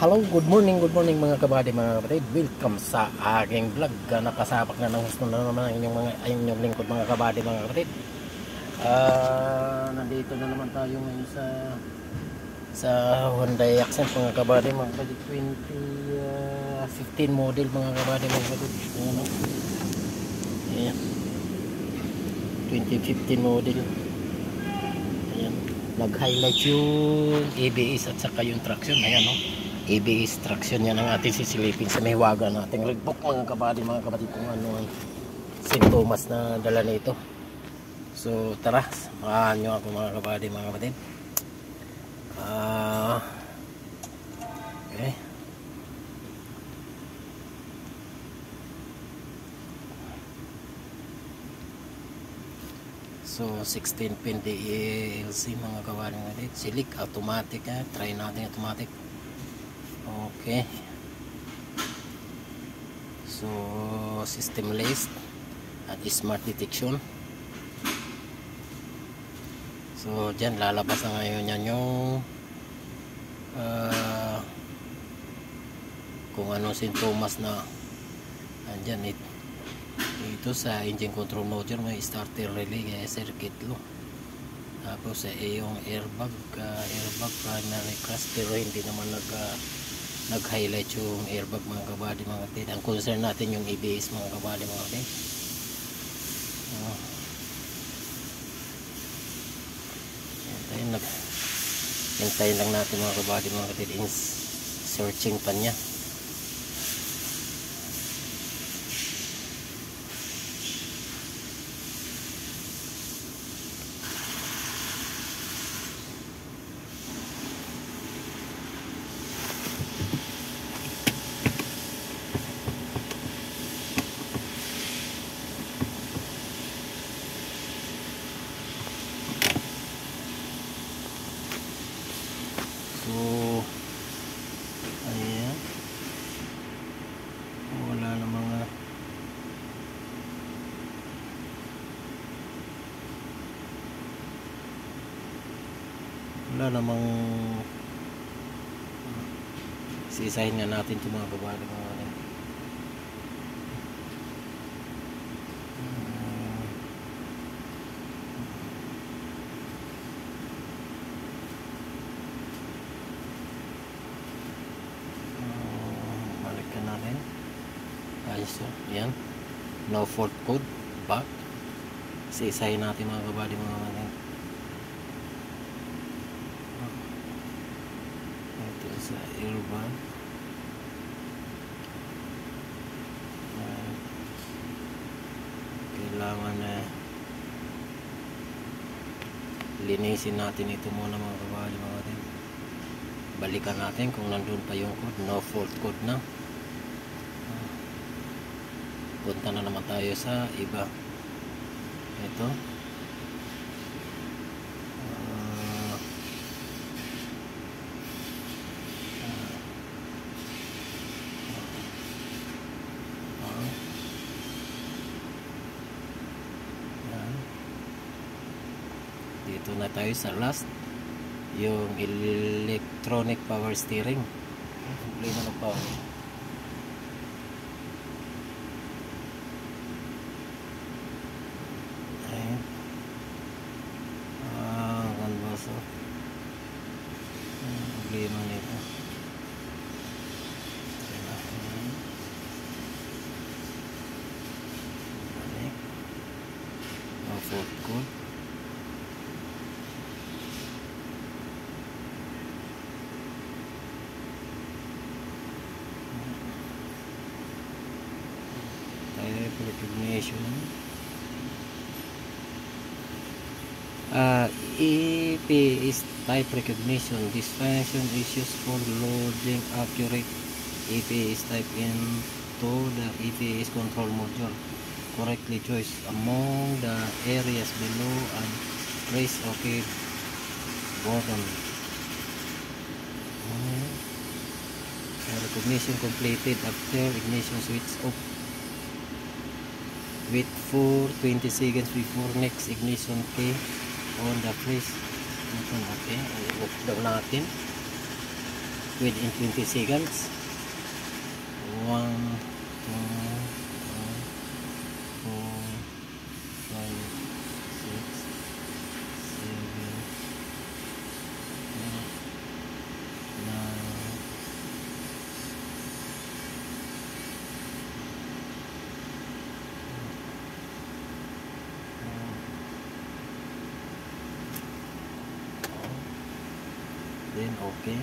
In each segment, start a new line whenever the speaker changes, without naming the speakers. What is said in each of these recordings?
Hello, good morning mga kabady, mga kapatid. Welcome sa aking vlog. Nakasabak na ng gusto na naman ang inyong lingkod mga kabady, mga kapatid. Nandito na naman tayo ngayon sa Hyundai Accent mga kabady, mga kapatid. 2015 model mga kabady, mga kapatid. Ayan. 2015 model. Ayan. Nag-highlight yung ABS at saka yung traction. Ayan, no? ABS traction, yan ang ating sisilipin sa mahiwaga nating logbook mga kapatid, kung ano ang sintomas na dala nito. So tara, samahan nyo ako mga kapatid. Okay. So 16 pin DLC mga kapatid, silik automatic, try natin automatic. Okay, so system list at smart detection. So dyan lalabas na ngayon yan yung kung anong sintomas na andyan. Ito sa engine control module may starter relay, circuit low. Tapos yung airbag primary crash, pero hindi naman nag-highlight yung airbag mga kabady, mga kapatid. Ang concern natin yung ABS mga kabady, mga kapatid. Hintayin lang natin mga kabady, mga kapatid, in searching pa niya. So ayan, wala namang sisahin nga natin ito mga kabady, mga kapatid. Balikan natin. Ayos, yan, no fault code back. Sisahin natin mga kabady, mga kapatid. Ito sa airbag. Kailangan linisin natin ito muna mga kabady, mga kapatid. Balikan natin kung nandun pa yung code, no fault code na. Punta na naman tayo sa iba. Ito dito na tayo sa last, yung electronic power steering. Problema ng power. Ayan. Ganbaso. Problema nito. No fault code. Recognition. EPS type recognition. This function is used for loading accurate EPS type into the EPS control module. Correctly choose among the areas below and press OK button. Recognition completed after ignition switch off. Wait for 20 seconds before next ignition key on the press button. Okay, off daw natin. within 20 seconds. 1, 2, 3, 4, 5, 6, 7, 8, 9. Then okay.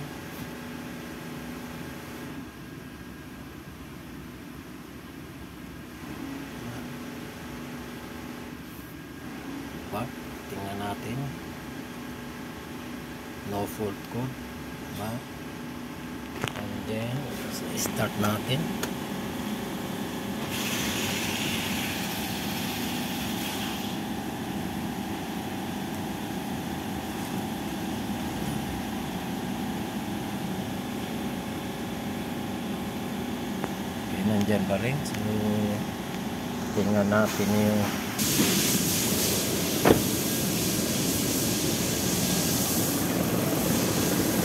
Back, tingnan natin. No fault code. Back. And then start natin. Nandyan pa rin, so tingnan natin yung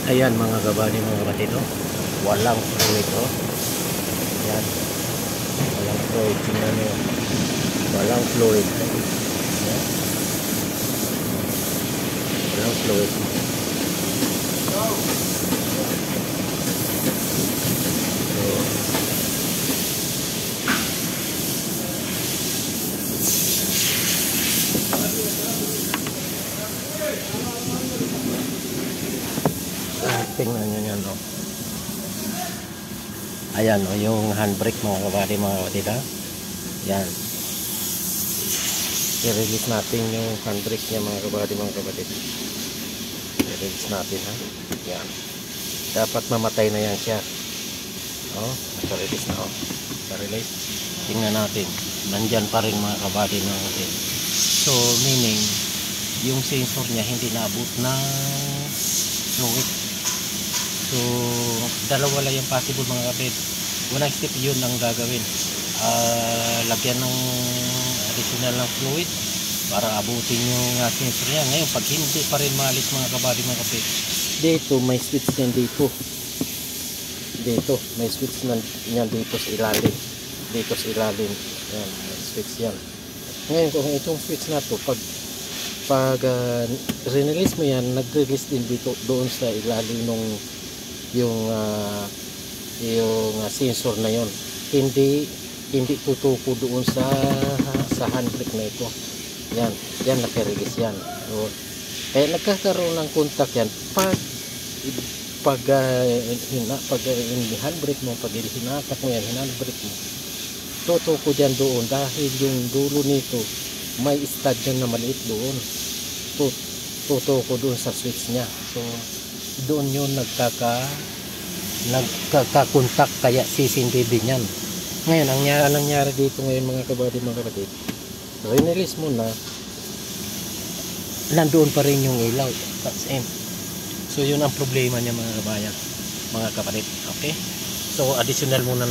ayan mga kabady, mga kapatid, walang fluid, ayan, walang fluid, tingnan nyo, walang fluid, ayan. Walang fluid. Tingnan nyo yan, ayan, yung handbrake mga kabady, mga kapatid, yan, i-release natin yung handbrake nya mga kabady, mga kapatid, i-release natin, yan, dapat mamatay na yan siya, naka-release na, naka-release. Tingnan natin, nandyan pa rin mga kabady, mga kapatid, so meaning yung sensor nya hindi naabot ng fluid. So, dalawa lang yung possible mga kapatid. Unang step, yun ang gagawin. Lagyan ng additional ng fluid para abutin yung sensor niya. Ngayon, pag hindi pa rin maalis mga kabady, mga kapatid, dito may switch yan dito. Dito, may switch yan dito sa ilalim. Dito sa ilalim. Yan, may switch yan. Ngayon, kung itong switch na to, pag release mo yan, nag-release din dito doon sa ilalim ng yung sensor na yon, hindi tutuko doon sa handbrake na ito. Yan naka-release yan. So, kaya nagkakaroon ng contact yan pag handbrake mo, pag hinatak mo yan, handbrake mo, tutuko dyan doon dahil yung dulo nito may stud yan na maliit doon, tutuko doon sa switch nya. So doon yun nagkaka-contact, kaya sisindidi niyan. Ngayon, ang nangyari dito ngayon mga kabady, mga kapatid, release mo na, nandoon pa rin yung ilaw. So yun ang problema niya mga kabayan, mga kapatid. Okay, so additional muna